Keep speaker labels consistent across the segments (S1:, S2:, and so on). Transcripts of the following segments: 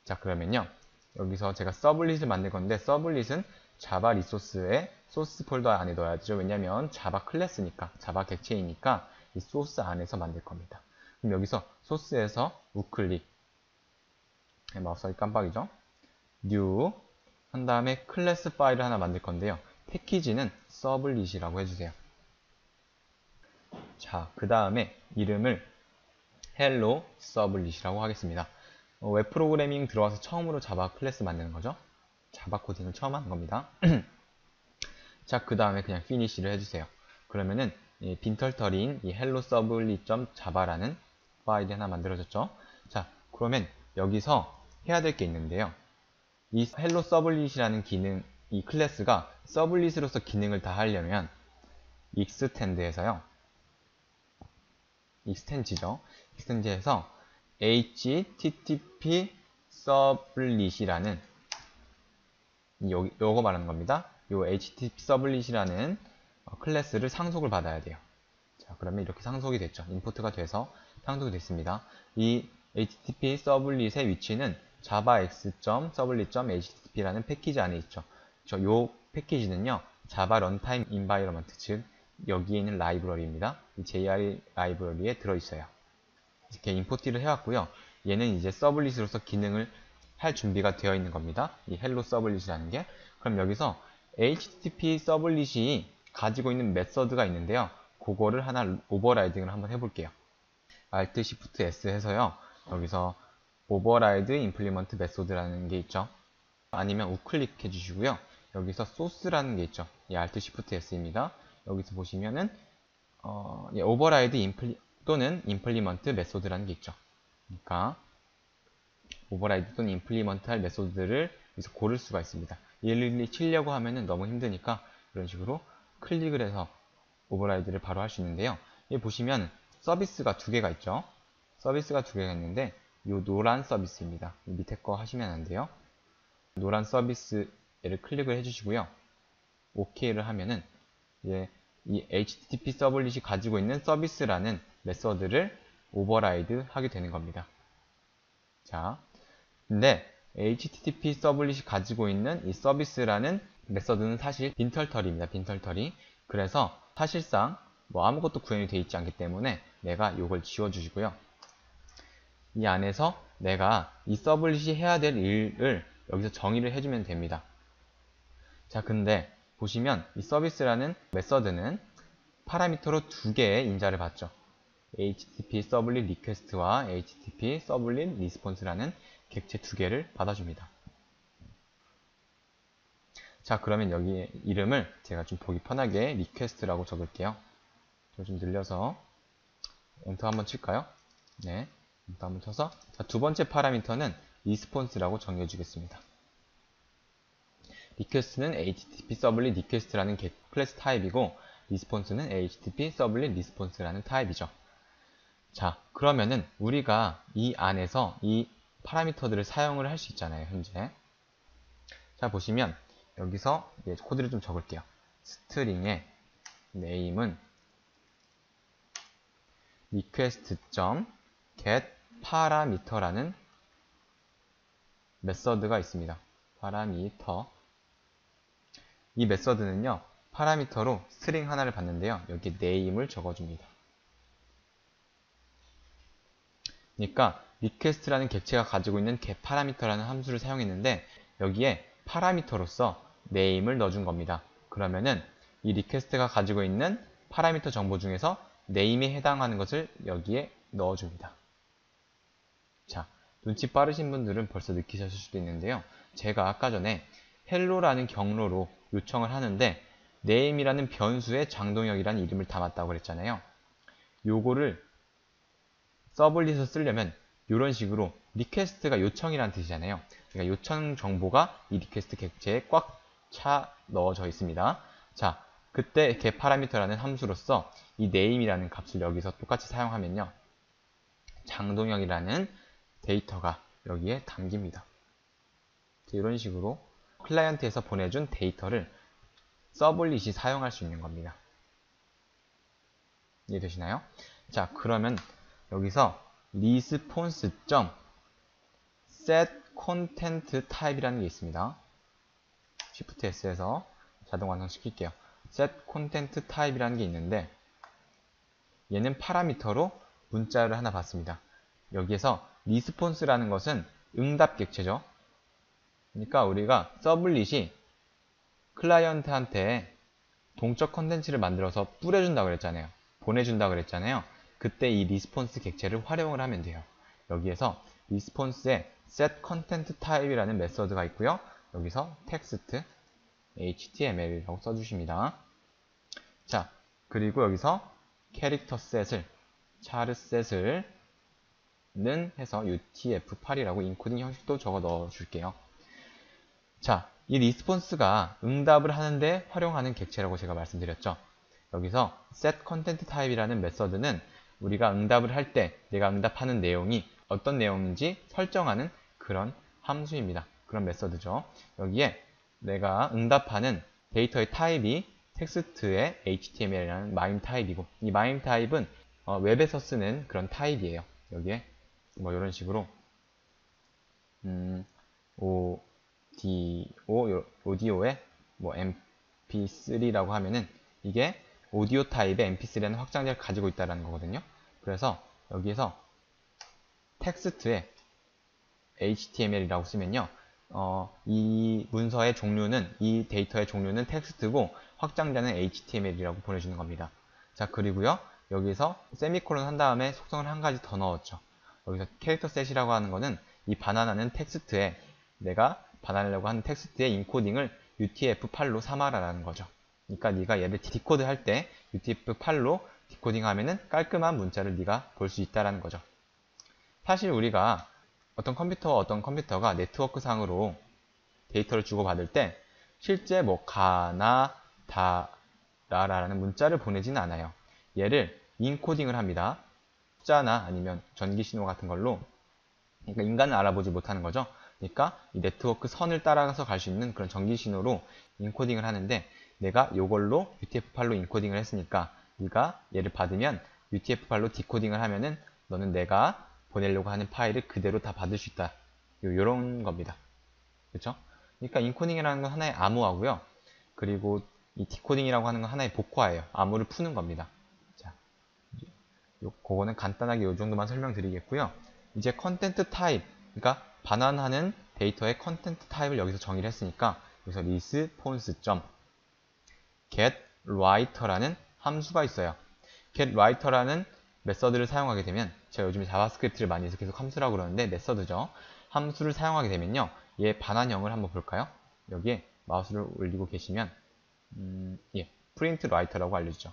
S1: 자, 그러면요. 여기서 제가 서블릿을 만들 건데, 서블릿은 자바 리소스의 소스 폴더 안에 넣어야죠. 왜냐면 자바 클래스니까, 자바 객체이니까 이 소스 안에서 만들 겁니다. 그럼 여기서 소스에서 우클릭, 마우스하기 깜빡이죠. 뉴, 한 다음에 클래스 파일을 하나 만들 건데요. 패키지는 서블릿이라고 해주세요. 자, 그 다음에 이름을 헬로 서블릿이라고 하겠습니다. 웹 프로그래밍 들어와서 처음으로 자바 클래스 만드는 거죠. 자바 코딩을 처음 하는 겁니다. 자, 그 다음에 그냥 피니시를 해주세요. 그러면은 이 빈털터리인 이 hello sublit.java라는 파일이 하나 만들어졌죠. 자, 그러면 여기서 해야 될 게 있는데요. 이 hello sublet이라는 기능, 이 클래스가 서블릿으로서 기능을 다 하려면 extend에서요. extend에서 http sublet이라는 요거 말하는 겁니다. 요 http sublet이라는 클래스를 상속을 받아야 돼요. 자, 그러면 이렇게 상속이 됐죠. 임포트가 돼서 상속이 됐습니다. 이 http sublet의 위치는 javax.sublet.http라는 패키지 안에 있죠. 요 패키지는요, java runtime environment, 즉 여기에 있는 라이브러리입니다. 이 JR 라이브러리에 들어있어요. 이렇게 임포트를 해왔고요. 얘는 이제 서블릿으로서 기능을 할 준비가 되어 있는 겁니다. 이 헬로 서블릿이라는 게. 그럼 여기서 http 서블릿이 가지고 있는 메서드가 있는데요. 그거를 하나 오버라이딩을 한번 해볼게요. Alt Shift S 해서요. 여기서 override implement method라는 게 있죠. 아니면 우클릭 해주시고요. 여기서 소스라는 게 있죠. 이 Alt Shift S입니다. 여기서 보시면은 override 또는 implement method라는 게 있죠. 그러니까 override 또는 implement 할 메소드를 여기서 고를 수가 있습니다. 얘를 치려고 하면은 너무 힘드니까 이런 식으로 클릭을 해서 override를 바로 할 수 있는데요. 여기 보시면 서비스가 두 개가 있죠. 서비스가 두 개가 있는데 이 노란 서비스입니다. 밑에 거 하시면 안 돼요. 노란 서비스를 클릭을 해주시고요. OK를 하면은 이 HTTP 서블릿이 가지고 있는 서비스라는 메서드를 오버라이드 하게 되는 겁니다. 자, 근데 HTTP 서블릿이 가지고 있는 이 서비스라는 메서드는 사실 빈털터리입니다. 빈털터리. 그래서 사실상 뭐 아무것도 구현이 되어 있지 않기 때문에 내가 이걸 지워주시고요. 이 안에서 내가 이 서블릿이 해야 될 일을 여기서 정의를 해주면 됩니다. 자, 근데 보시면 이 서비스라는 메서드는 파라미터로 두 개의 인자를 받죠. HTTP 서블릿 리퀘스트와 HTTP 서블릿 리스폰스라는 객체 두 개를 받아줍니다. 자, 그러면 여기 이름을 제가 좀 보기 편하게 리퀘스트라고 적을게요. 좀 늘려서 엔터 한번 칠까요? 네, 엔터 한번 쳐서 자, 두 번째 파라미터는 리스폰스라고 정의해 주겠습니다. 리퀘스트는 HTTP 서블릿 리퀘스트라는 클래스 타입이고 리스폰스는 HTTP 서블릿 리스폰스라는 타입이죠. 자, 그러면은 우리가 이 안에서 이 파라미터들을 사용을 할 수 있잖아요, 현재. 자, 보시면 여기서 코드를 좀 적을게요. 스트링의 name은 request.getParameter라는 메서드가 있습니다. 파라미터. 이 메서드는요, 파라미터로 스트링 하나를 받는데요. 여기 name을 적어줍니다. 그러니까 request라는 객체가 가지고 있는 getParameter라는 함수를 사용했는데 여기에 파라미터로서 name을 넣어준 겁니다. 그러면은 이 request가 가지고 있는 파라미터 정보 중에서 name에 해당하는 것을 여기에 넣어줍니다. 자, 눈치 빠르신 분들은 벌써 느끼셨을 수도 있는데요. 제가 아까 전에 hello라는 경로로 요청을 하는데 name이라는 변수에 장동혁이라는 이름을 담았다고 그랬잖아요. 요거를 서블릿을 쓰려면 이런 식으로 리퀘스트가 요청이라는 뜻이잖아요. 그러니까 요청 정보가 이 리퀘스트 객체에 꽉 차 넣어져 있습니다. 자, 그때 getParameter라는 함수로서 이 name이라는 값을 여기서 똑같이 사용하면요. 장동혁이라는 데이터가 여기에 담깁니다. 이런 식으로 클라이언트에서 보내준 데이터를 서블릿이 사용할 수 있는 겁니다. 이해되시나요? 자, 그러면 여기서 response.setInput set content type이라는 게 있습니다. Shift S에서 자동 완성시킬게요. set content type이라는 게 있는데 얘는 파라미터로 문자를 하나 받습니다. 여기에서 response라는 것은 응답 객체죠. 그러니까 우리가 서블릿이 클라이언트한테 동적 컨텐츠를 만들어서 뿌려준다고 그랬잖아요. 보내준다고 그랬잖아요. 그때 이 리스폰스 객체를 활용을 하면 돼요. 여기에서 리스폰스에 set content type이라는 메서드가 있고요. 여기서 텍스트 html이라고 써주십니다. 자, 그리고 여기서 캐릭터 셋을 char set을 는 해서 utf8이라고 인코딩 형식도 적어 넣어줄게요. 자, 이 리스폰스가 응답을 하는데 활용하는 객체라고 제가 말씀드렸죠. 여기서 set content type이라는 메서드는 우리가 응답을 할 때 내가 응답하는 내용이 어떤 내용인지 설정하는 그런 함수입니다. 그런 메서드죠. 여기에 내가 응답하는 데이터의 타입이 텍스트의 HTML이라는 MIME 타입이고 이 MIME 타입은 웹에서 쓰는 그런 타입이에요. 여기에 뭐 이런 식으로 오디오에 뭐 mp3라고 하면은 이게 오디오 타입의 mp3라는 확장자를 가지고 있다는 거거든요. 그래서 여기에서 텍스트에 html이라고 쓰면요. 이 문서의 종류는 이 데이터의 종류는 텍스트고 확장자는 html이라고 보내주는 겁니다. 자, 그리고요. 여기서 세미콜론 한 다음에 속성을 한 가지 더 넣었죠. 여기서 캐릭터 셋이라고 하는 거는 이 반환하는 텍스트에 내가 반환하려고 하는 텍스트의 인코딩을 UTF-8로 삼아라라는 거죠. 그러니까 네가 얘를 디코드 할 때 UTF-8로 디코딩 하면은 깔끔한 문자를 네가 볼 수 있다라는 거죠. 사실 우리가 어떤 컴퓨터가 네트워크 상으로 데이터를 주고받을 때 실제 뭐 가나 다라라는 문자를 보내지는 않아요. 얘를 인코딩을 합니다. 숫자나 아니면 전기 신호 같은 걸로. 그러니까 인간은 알아보지 못하는 거죠. 그러니까 이 네트워크 선을 따라가서 갈 수 있는 그런 전기 신호로 인코딩을 하는데 내가 이걸로 UTF-8로 인코딩을 했으니까 네가 얘를 받으면 UTF-8로 디코딩을 하면은 너는 내가 보내려고 하는 파일을 그대로 다 받을 수 있다. 요런 겁니다. 그렇죠? 그러니까 인코딩이라는 건 하나의 암호하고요. 그리고 이 디코딩이라고 하는 건 하나의 복화예요. 암호를 푸는 겁니다. 자, 그거는 간단하게 이 정도만 설명드리겠고요. 이제 컨텐트 타입, 그러니까 반환하는 데이터의 컨텐트 타입을 여기서 정의를 했으니까 여기서 response.getWriter라는 함수가 있어요. getWriter라는 메서드를 사용하게 되면 제가 요즘에 자바스크립트를 많이 해서 계속 함수라고 그러는데 메서드죠. 함수를 사용하게 되면요. 얘 반환형을 한번 볼까요? 여기에 마우스를 올리고 계시면 printWriter라고 알려주죠.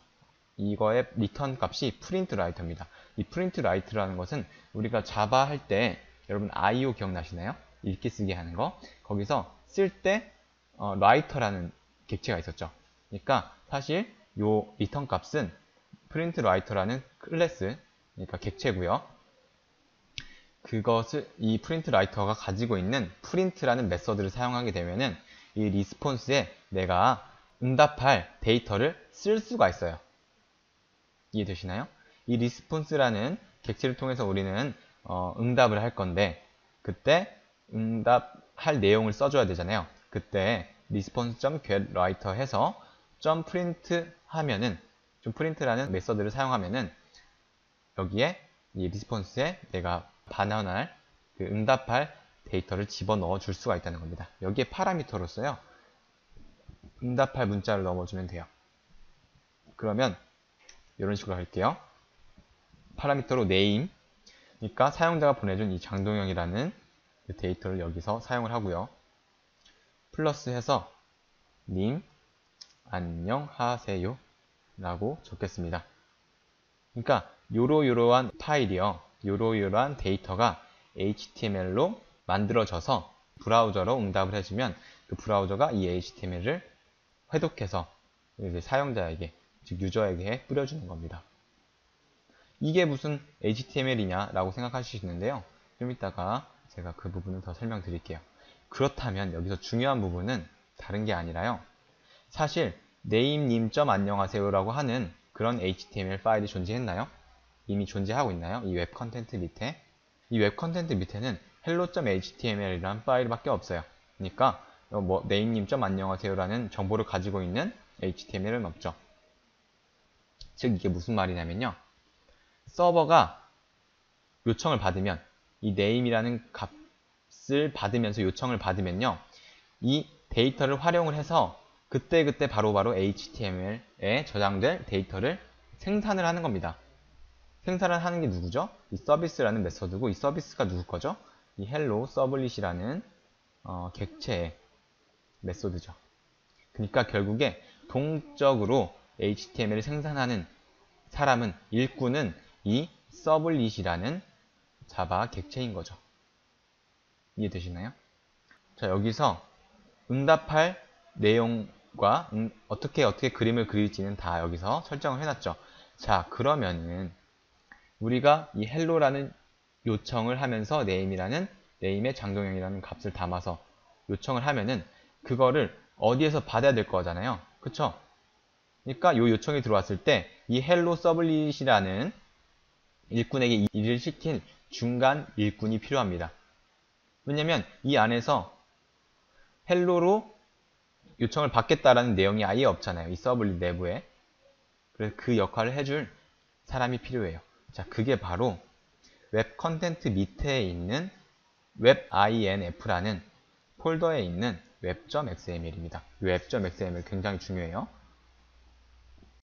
S1: 이거의 리턴 값이 printWriter입니다. 이 printWriter라는 것은 우리가 자바 할 때 여러분 IO 기억나시나요? 읽기 쓰기 하는 거. 거기서 쓸 때 writer라는 객체가 있었죠. 그러니까 사실 요 리턴 값은 printWriter라는 클래스, 그러니까 객체고요. 그것을 이 printWriter가 가지고 있는 print라는 메서드를 사용하게 되면은 이 리스폰스에 내가 응답할 데이터를 쓸 수가 있어요. 이해되시나요? 이 리스폰스라는 객체를 통해서 우리는 응답을 할 건데 그때 응답할 내용을 써줘야 되잖아요. 그때 response.getWriter 해서 .print 하면은 print라는 메서드를 사용하면은 여기에 이 리스폰스에 내가 반환할 그 응답할 데이터를 집어넣어 줄 수가 있다는 겁니다. 여기에 파라미터로서요. 응답할 문자를 넣어주면 돼요. 그러면 이런 식으로 할게요. 파라미터로 name, 그러니까 사용자가 보내준 이 장동영이라는 그 데이터를 여기서 사용을 하고요. 플러스 해서 님 안녕하세요 라고 적겠습니다. 그러니까 요러요러한 파일이요. 요러요러한 데이터가 HTML로 만들어져서 브라우저로 응답을 해주면 그 브라우저가 이 HTML을 회독해서 이제 사용자에게, 즉 유저에게 뿌려주는 겁니다. 이게 무슨 HTML이냐 라고 생각하실 수 있는데요. 좀 이따가 제가 그 부분을 더 설명드릴게요. 그렇다면 여기서 중요한 부분은 다른 게 아니라요. 사실 name님.안녕하세요라고 하는 그런 HTML 파일이 존재했나요? 이미 존재하고 있나요? 이 웹 컨텐트 밑에. 이 웹 컨텐트 밑에는 hello.html이라는 파일밖에 없어요. 그러니까 뭐 name님.안녕하세요라는 정보를 가지고 있는 HTML은 없죠. 즉 이게 무슨 말이냐면요. 서버가 요청을 받으면 이 name이라는 값을 받으면서 요청을 받으면요. 이 데이터를 활용을 해서 그때그때 바로바로 HTML에 저장될 데이터를 생산을 하는 겁니다. 생산을 하는 게 누구죠? 이 서비스라는 메서드고 이 서비스가 누구 거죠? 이 hello 서블릿이라는 객체의 메소드죠. 그러니까 결국에 동적으로 HTML을 생산하는 사람은 일꾼은 이 서블릿이라는 자바 객체인 거죠. 이해되시나요? 자, 여기서 응답할 내용과 어떻게 그림을 그릴지는 다 여기서 설정을 해놨죠. 자, 그러면은 우리가 이 hello라는 요청을 하면서 name의 장동형이라는 값을 담아서 요청을 하면은 그거를 어디에서 받아야 될 거잖아요. 그쵸? 그러니까 이 요청이 들어왔을 때 이 hello 서블릿이라는 일꾼에게 일을 시킬 중간 일꾼이 필요합니다. 왜냐면 이 안에서 hello로 요청을 받겠다라는 내용이 아예 없잖아요. 이 서블릿 내부에. 그래서 그 역할을 해줄 사람이 필요해요. 자, 그게 바로 웹 컨텐트 밑에 있는 webinf라는 폴더에 있는 web.xml입니다. web.xml 굉장히 중요해요.